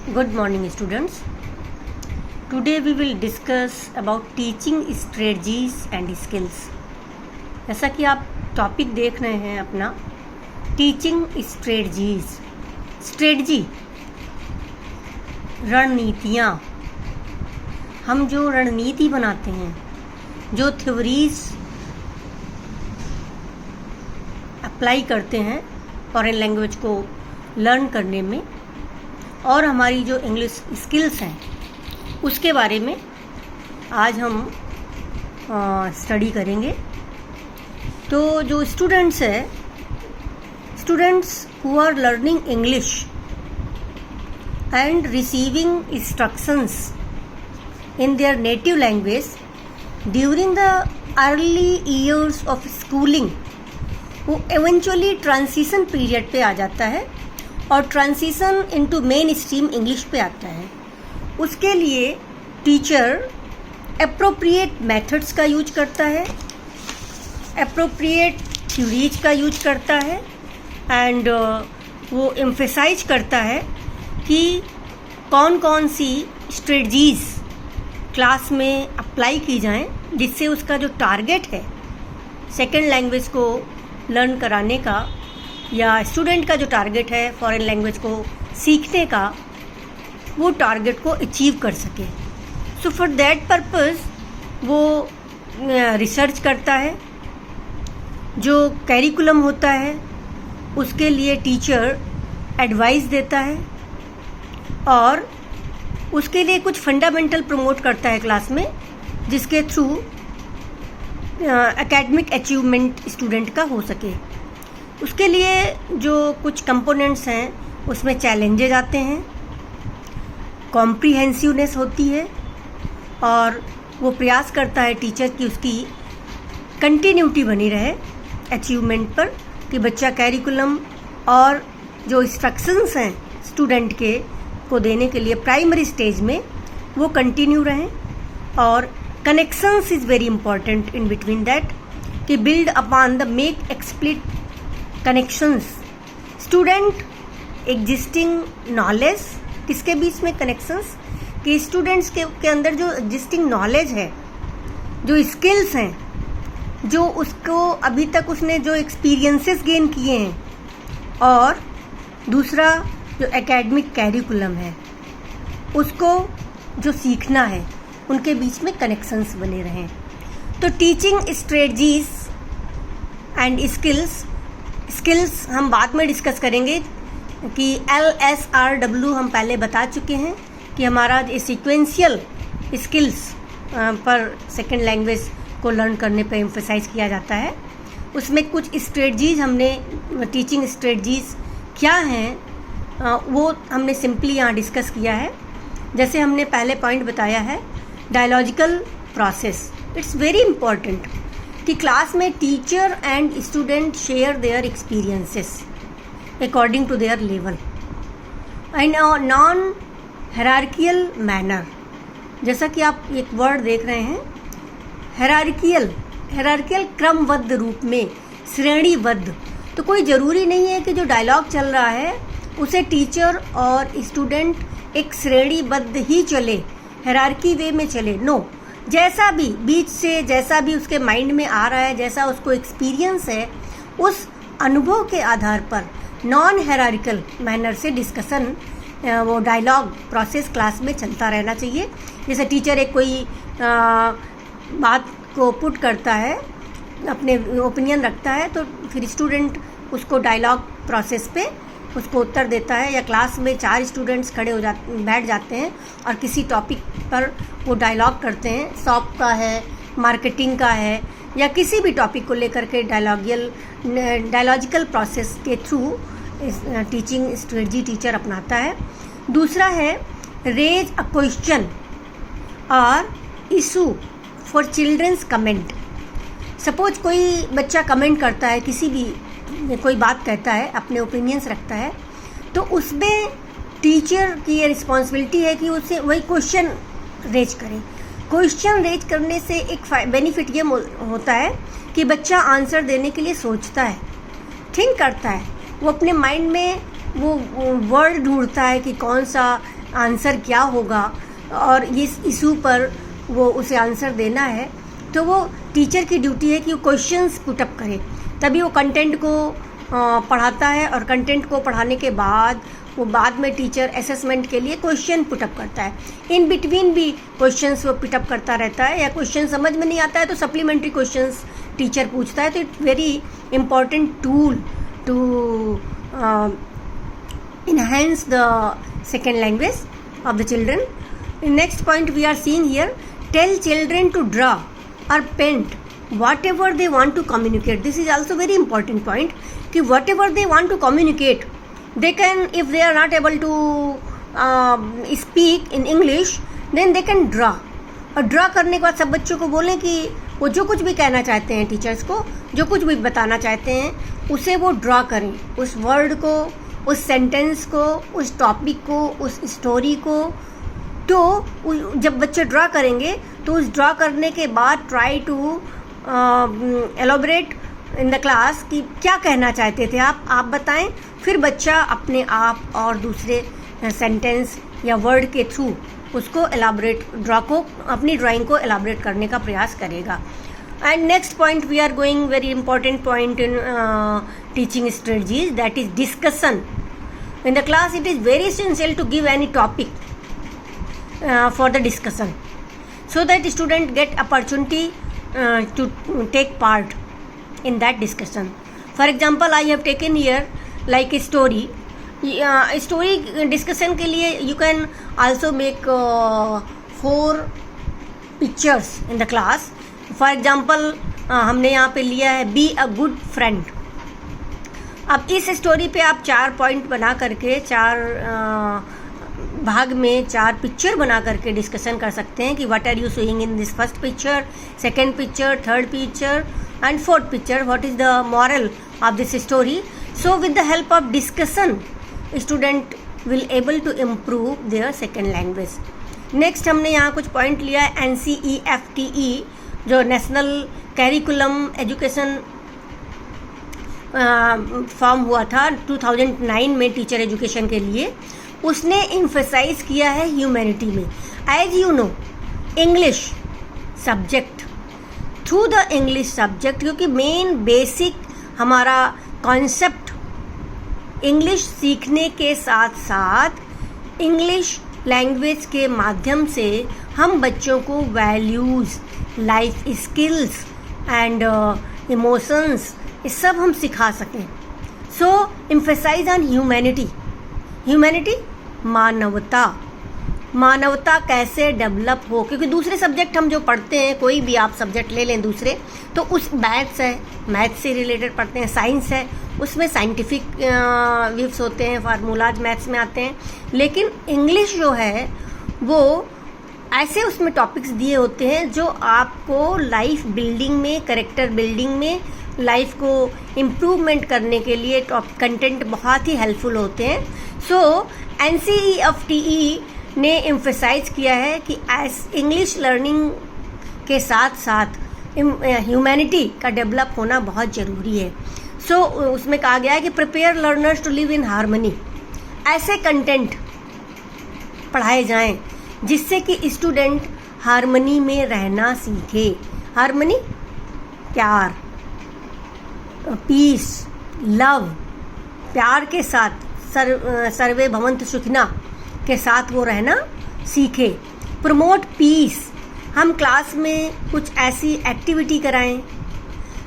Good morning, students. Today we will discuss about teaching strategies and skills. जैसा कि आप topic देख रहे हैं अपना टीचिंग स्ट्रेटजीज, स्ट्रेटजी रणनीतियाँ। हम जो रणनीति बनाते हैं, जो थ्योरीज अप्लाई करते हैं फॉरेन लैंग्वेज को लर्न करने में, और हमारी जो इंग्लिश स्किल्स हैं उसके बारे में आज हम स्टडी करेंगे। तो जो students who are learning English and receiving instructions in their native language during the early years of schooling, वो एवेंचुअली ट्रांजिशन पीरियड पे आ जाता है और transition into mainstream English पे आता है। उसके लिए टीचर एप्रोप्रिएट मेथड्स का यूज करता है, एप्रोप्रिएट थ्योरीज का यूज करता है एंड वो एम्फेसाइज करता है कि कौन कौन सी स्ट्रेटजीज क्लास में अप्लाई की जाएं, जिससे उसका जो टारगेट है सेकेंड लैंग्वेज को लर्न कराने का, या स्टूडेंट का जो टारगेट है फॉरेन लैंग्वेज को सीखने का, वो टारगेट को अचीव कर सके। सो फॉर दैट पर्पस वो रिसर्च करता है। जो कैरिकुलम होता है उसके लिए टीचर एडवाइस देता है और उसके लिए कुछ फंडामेंटल प्रमोट करता है क्लास में, जिसके थ्रू एकेडमिक अचीवमेंट स्टूडेंट का हो सके। उसके लिए जो कुछ कंपोनेंट्स हैं उसमें चैलेंजेज आते हैं, कॉम्प्रिहेंसिवनेस होती है, और वो प्रयास करता है टीचर की उसकी कंटिन्यूटी बनी रहे अचीवमेंट पर, कि बच्चा कैरिकुलम और जो इंस्ट्रक्शंस हैं स्टूडेंट के को देने के लिए प्राइमरी स्टेज में वो कंटिन्यू रहें। और connections is very important in between that, कि build upon the make explicit connections student existing knowledge. किसके बीच में कनेक्शंस? कि स्टूडेंट्स के अंदर जो एग्जिस्टिंग नॉलेज है, जो स्किल्स हैं, जो उसको अभी तक उसने जो एक्सपीरियंसेस गेन किए हैं, और दूसरा जो एकेडमिक कैरिकुलम है उसको जो सीखना है, उनके बीच में कनेक्शंस बने रहें। तो टीचिंग स्ट्रेटजीज एंड स्किल्स हम बाद में डिस्कस करेंगे कि LSRW हम पहले बता चुके हैं कि हमारा सीक्वेंशियल स्किल्स पर सेकेंड लैंग्वेज को लर्न करने पर एम्फेसाइज किया जाता है। उसमें कुछ स्ट्रेटजीज हमने, टीचिंग स्ट्रेटजीज क्या हैं वो हमने सिंपली यहाँ डिस्कस किया है। जैसे हमने पहले पॉइंट बताया है dialogical process, it's very important कि क्लास में teacher and student share their experiences according to their level and non hierarchical manner. जैसा कि आप एक वर्ड देख रहे हैं, हायरार्कियल क्रमबद्ध रूप में, श्रेणीबद्ध। तो कोई ज़रूरी नहीं है कि जो डायलॉग चल रहा है उसे टीचर और स्टूडेंट एक श्रेणीबद्ध ही चले, हायरार्की वे में चले। नो, जैसा भी बीच से, जैसा भी उसके माइंड में आ रहा है, जैसा उसको एक्सपीरियंस है, उस अनुभव के आधार पर नॉन हायरार्कियल मैनर से डिस्कशन, वो डायलॉग प्रोसेस क्लास में चलता रहना चाहिए। जैसे टीचर एक कोई बात को पुट करता है, अपने ओपिनियन रखता है, तो फिर स्टूडेंट उसको डायलॉग प्रोसेस पे उसको उत्तर देता है, या क्लास में 4 स्टूडेंट्स बैठ जाते हैं और किसी टॉपिक पर वो डायलॉग करते हैं, शॉप का है, मार्केटिंग का है, या किसी भी टॉपिक को लेकर के डायलॉजिकल प्रोसेस के थ्रू टीचिंग स्ट्रेटजी टीचर अपनाता है। दूसरा है रेज अ क्वेश्चन और issue for childrens comment. Suppose कोई बच्चा कमेंट करता है, किसी भी कोई बात कहता है, अपने ओपिनियंस रखता है, तो उसमें टीचर की ये रिस्पॉन्सिबिलिटी है कि उसे वही क्वेश्चन रेज करे। क्वेश्चन रेज करने से एक बेनिफिट ये होता है कि बच्चा आंसर देने के लिए सोचता है, थिंक करता है, वो अपने माइंड में वो वर्ड ढूंढता है कि कौन सा आंसर क्या होगा और इस इशू पर वो उसे आंसर देना है, तो वो टीचर की ड्यूटी है कि वो क्वेश्चंस पुटअप करे, तभी वो कंटेंट को पढ़ाता है। और कंटेंट को पढ़ाने के बाद वो बाद में टीचर असेसमेंट के लिए क्वेश्चन पुटअप करता है। इन बिटवीन भी क्वेश्चंस वो पुटअप करता रहता है, या क्वेश्चन समझ में नहीं आता है तो सप्लीमेंट्री क्वेश्चंस टीचर पूछता है। तो it's very important tool to enhance the second language of the children. Next point we are seeing here, tell children to draw or paint whatever they want to communicate. This is also very important point कि whatever they want to communicate, they can, if they are not able to speak in English, then they can draw. और draw करने के बाद सब बच्चों को बोलें कि वो जो कुछ भी कहना चाहते हैं, टीचर्स को जो कुछ भी बताना चाहते हैं उसे वो ड्रा करें, उस वर्ड को, उस सेंटेंस को, उस टॉपिक को, उस स्टोरी को। तो जब बच्चे ड्रा करेंगे तो उस ड्रा करने के बाद try to elaborate in the class कि क्या कहना चाहते थे आप बताएं। फिर बच्चा अपने आप और दूसरे सेंटेंस या वर्ड के थ्रू उसको एलाबरेट अपनी ड्राइंग को एलाबरेट करने का प्रयास करेगा। And next point we are going very important point in teaching strategies, that is discussion. In the class it is very essential to give any topic for the discussion, so that student get opportunity to take part in that discussion. For example, I have taken here like a story. Story discussion के लिए you can also make 4 pictures in the class. For example हमने यहाँ पे लिया है be a good friend. अब इस story पे आप 4 पॉइंट बना करके 4 भाग में 4 पिक्चर बना करके डिस्कशन कर सकते हैं कि what are you seeing in this first picture, second picture, third picture and fourth picture, what is the moral of this story. So with the help of discussion student will able to improve their second language. Next हमने यहाँ कुछ point लिया है NCEFTE, जो national curriculum education form हुआ था 2009 में teacher education के लिए। उसने एम्फेसाइज किया है ह्यूमैनिटी में। As you know, English subject, through the English subject, क्योंकि मेन बेसिक हमारा कॉन्सेप्ट इंग्लिश सीखने के साथ साथ इंग्लिश लैंग्वेज के माध्यम से हम बच्चों को values, life skills and emotions, ये सब हम सिखा सकें। सो एम्फेसाइज ऑन ह्यूमैनिटी। ह्यूमैनिटी मानवता कैसे डेवलप हो, क्योंकि दूसरे सब्जेक्ट हम जो पढ़ते हैं, कोई भी आप सब्जेक्ट ले लें दूसरे, तो उस मैथ्स से रिलेटेड पढ़ते हैं, साइंस है उसमें साइंटिफिक वेव्स होते हैं, फार्मूलाज मैथ्स में आते हैं। लेकिन इंग्लिश जो है वो ऐसे उसमें टॉपिक्स दिए होते हैं जो आपको लाइफ बिल्डिंग में, कैरेक्टर बिल्डिंग में, लाइफ को इम्प्रूवमेंट करने के लिए कंटेंट बहुत ही हेल्पफुल होते हैं। सो NCEFTE ने एम्फेसाइज किया है कि इंग्लिश लर्निंग के साथ साथ ह्यूमैनिटी का डेवलप होना बहुत ज़रूरी है। सो उसमें कहा गया है कि prepare learners to live in harmony. ऐसे कंटेंट पढ़ाए जाएं जिससे कि स्टूडेंट हार्मनी में रहना सीखे। हार्मनी, प्यार, पीस, लव, प्यार के साथ, सर्वे भवन्तु सुखिना के साथ वो रहना सीखे। प्रमोट पीस, हम क्लास में कुछ ऐसी एक्टिविटी कराएं,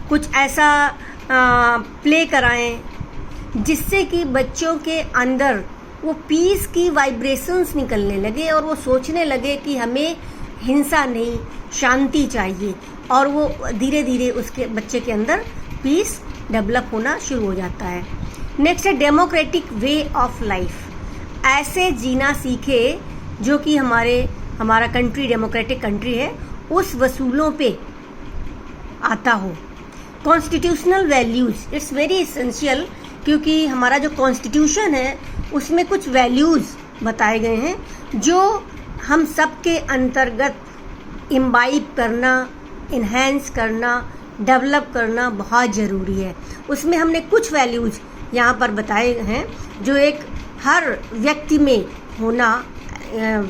कुछ ऐसा प्ले कराएं जिससे कि बच्चों के अंदर वो पीस की वाइब्रेशंस निकलने लगे और वो सोचने लगे कि हमें हिंसा नहीं, शांति चाहिए, और वो धीरे धीरे उसके बच्चे के अंदर पीस डेवलप होना शुरू हो जाता है। नेक्स्ट है डेमोक्रेटिक वे ऑफ लाइफ। ऐसे जीना सीखे जो कि हमारा कंट्री डेमोक्रेटिक कंट्री है, उस वसूलों पे आता हो। Constitutional values, it's very essential, क्योंकि हमारा जो कॉन्स्टिट्यूशन है उसमें कुछ वैल्यूज़ बताए गए हैं जो हम सब के अंतर्गत इम्बाइब करना, इन्हेंस करना, डेवलप करना बहुत ज़रूरी है। उसमें हमने कुछ वैल्यूज़ यहाँ पर बताए हैं जो एक हर व्यक्ति में होना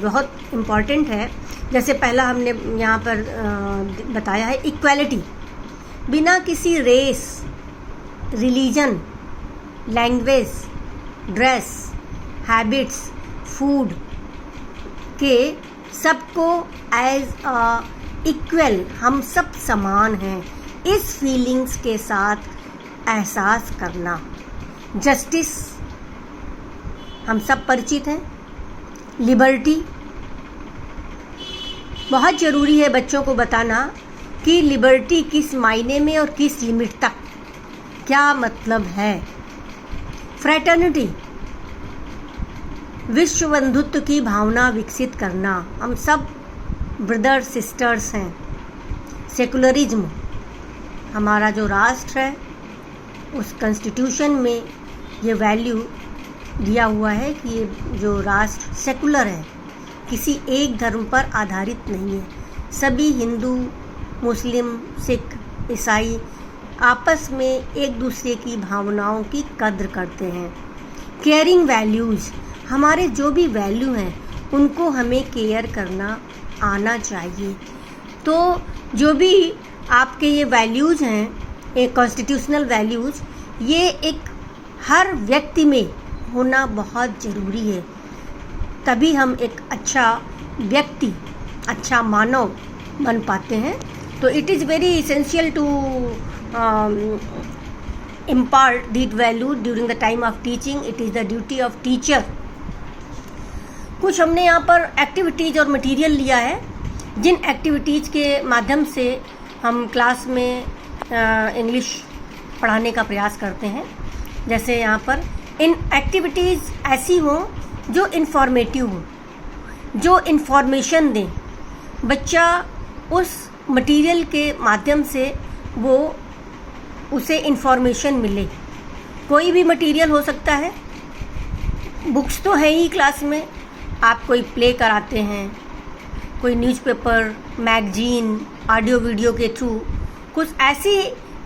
बहुत इम्पॉर्टेंट है। जैसे पहला हमने यहाँ पर बताया है इक्वालिटी। बिना किसी race, religion, language, dress, habits, food के सबको एज अ इक्वल, हम सब समान हैं, इस फीलिंग्स के साथ एहसास करना। जस्टिस हम सब परिचित हैं। लिबर्टी, बहुत ज़रूरी है बच्चों को बताना कि लिबर्टी किस मायने में और किस लिमिट तक क्या मतलब है। फ्रेटर्निटी, विश्व बंधुत्व की भावना विकसित करना, हम सब ब्रदर सिस्टर्स हैं। सेकुलरिज्म, हमारा जो राष्ट्र है उस कॉन्स्टिट्यूशन में ये वैल्यू दिया हुआ है कि ये जो राष्ट्र सेकुलर है, किसी एक धर्म पर आधारित नहीं है। सभी हिंदू, मुस्लिम, सिख, ईसाई आपस में एक दूसरे की भावनाओं की कद्र करते हैं। केयरिंग वैल्यूज़, हमारे जो भी वैल्यू हैं उनको हमें केयर करना आना चाहिए। तो जो भी आपके ये वैल्यूज़ हैं, एक कॉन्स्टिट्यूशनल वैल्यूज़, ये एक हर व्यक्ति में होना बहुत ज़रूरी है। तभी हम एक अच्छा व्यक्ति, अच्छा मानव बन पाते हैं। तो it is very essential to impart that value during the time of teaching. It is the duty of teacher. कुछ हमने यहाँ पर एक्टिविटीज़ और मटेरियल लिया है, जिन एक्टिविटीज़ के माध्यम से हम क्लास में इंग्लिश पढ़ाने का प्रयास करते हैं। जैसे यहाँ पर इन एक्टिविटीज़ ऐसी हों जो इन्फॉर्मेटिव हो, जो इन्फॉर्मेशन दें। बच्चा उस मटेरियल के माध्यम से वो उसे इन्फॉर्मेशन मिले। कोई भी मटेरियल हो सकता है, बुक्स तो है ही क्लास में, आप कोई प्ले कराते हैं, कोई न्यूज़पेपर, मैगजीन, ऑडियो वीडियो के थ्रू कुछ ऐसी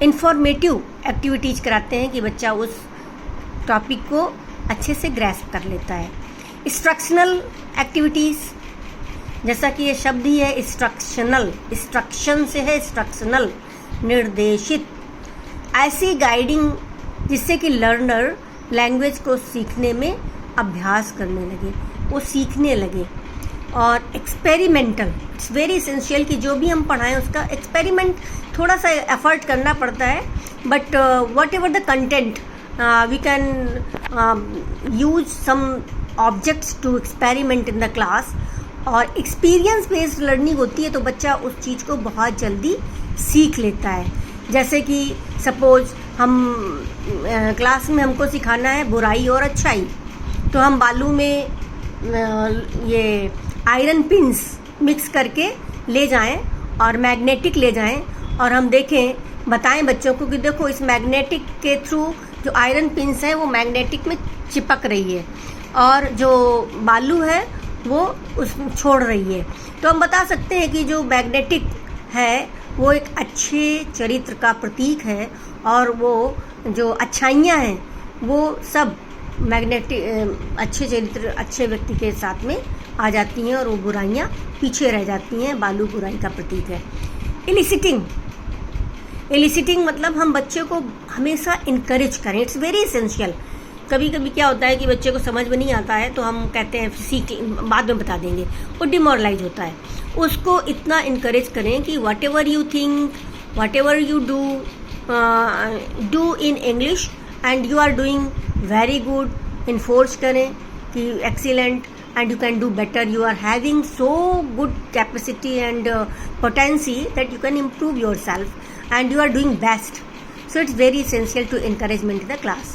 इन्फॉर्मेटिव एक्टिविटीज़ कराते हैं कि बच्चा उस टॉपिक को अच्छे से ग्रैस्प कर लेता है। इंस्ट्रक्शनल एक्टिविटीज़, जैसा कि ये शब्द ही है इंस्ट्रक्शनल, इंस्ट्रक्शन से है इंस्ट्रक्शनल, निर्देशित, ऐसी गाइडिंग जिससे कि लर्नर लैंग्वेज को सीखने में अभ्यास करने लगे, वो सीखने लगे। और एक्सपेरिमेंटल, इट्स वेरी इसेंशियल कि जो भी हम पढ़ाएं उसका एक्सपेरिमेंट थोड़ा सा एफर्ट करना पड़ता है, but whatever the content we can use some objects to experiment in the class. और एक्सपीरियंस बेस्ड लर्निंग होती है तो बच्चा उस चीज़ को बहुत जल्दी सीख लेता है। जैसे कि सपोज हम क्लास में हमको सिखाना है बुराई और अच्छाई, तो हम बालू में ये आयरन पिन्स मिक्स करके ले जाएं और मैग्नेटिक ले जाएं और हम देखें, बताएं बच्चों को कि देखो इस मैग्नेटिक के थ्रू जो आयरन पिन्स हैं वो मैग्नेटिक में चिपक रही है और जो बालू है वो उस छोड़ रही है। तो हम बता सकते हैं कि जो मैग्नेटिक है वो एक अच्छे चरित्र का प्रतीक है और वो जो अच्छाइयाँ हैं वो सब मैग्नेटिक अच्छे चरित्र, अच्छे व्यक्ति के साथ में आ जाती हैं और वो बुराइयाँ पीछे रह जाती हैं। बालू बुराई का प्रतीक है। इलिसिटिंग, इलिसिटिंग मतलब हम बच्चे को हमेशा इनकरेज करें, इट्स वेरी इसेंशियल। कभी कभी क्या होता है कि बच्चे को समझ में नहीं आता है तो हम कहते हैं सीख, बाद में बता देंगे, वो डिमोरलाइज होता है। उसको इतना इनकरेज करें कि whatever you think, whatever you do in English and you are doing very good, enforce करें कि excellent and you can do better, you are having so good capacity and potency that you can improve yourself and you are doing best. So it's very essential to encouragement in the class.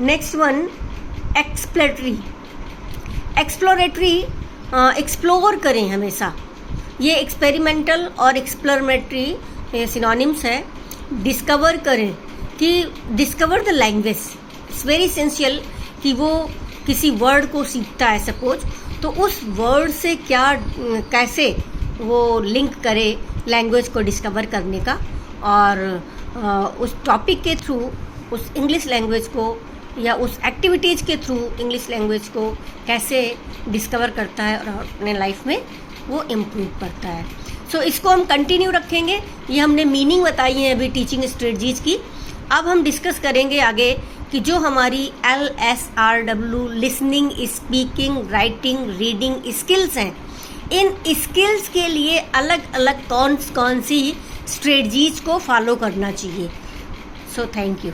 Next one, exploratory. Exploratory, explore करें हमेशा। ये experimental और exploratory synonyms है। discover करें कि discover the language. It's very essential कि वो किसी वर्ड को सीखता है सपोज, तो उस वर्ड से क्या कैसे वो लिंक करे लैंग्वेज को डिस्कवर करने का और उस टॉपिक के थ्रू उस इंग्लिश लैंग्वेज को या उस एक्टिविटीज़ के थ्रू इंग्लिश लैंग्वेज को कैसे डिस्कवर करता है और अपने लाइफ में वो इम्प्रूव करता है। सो इसको हम कंटिन्यू रखेंगे। ये हमने मीनिंग बताई है अभी टीचिंग स्ट्रेटजीज़ की। अब हम डिस्कस करेंगे आगे कि जो हमारी LSRW listening, speaking, writing, reading skills हैं, इन स्किल्स के लिए अलग अलग कौन सी स्ट्रेटजीज़ को फॉलो करना चाहिए। So thank you.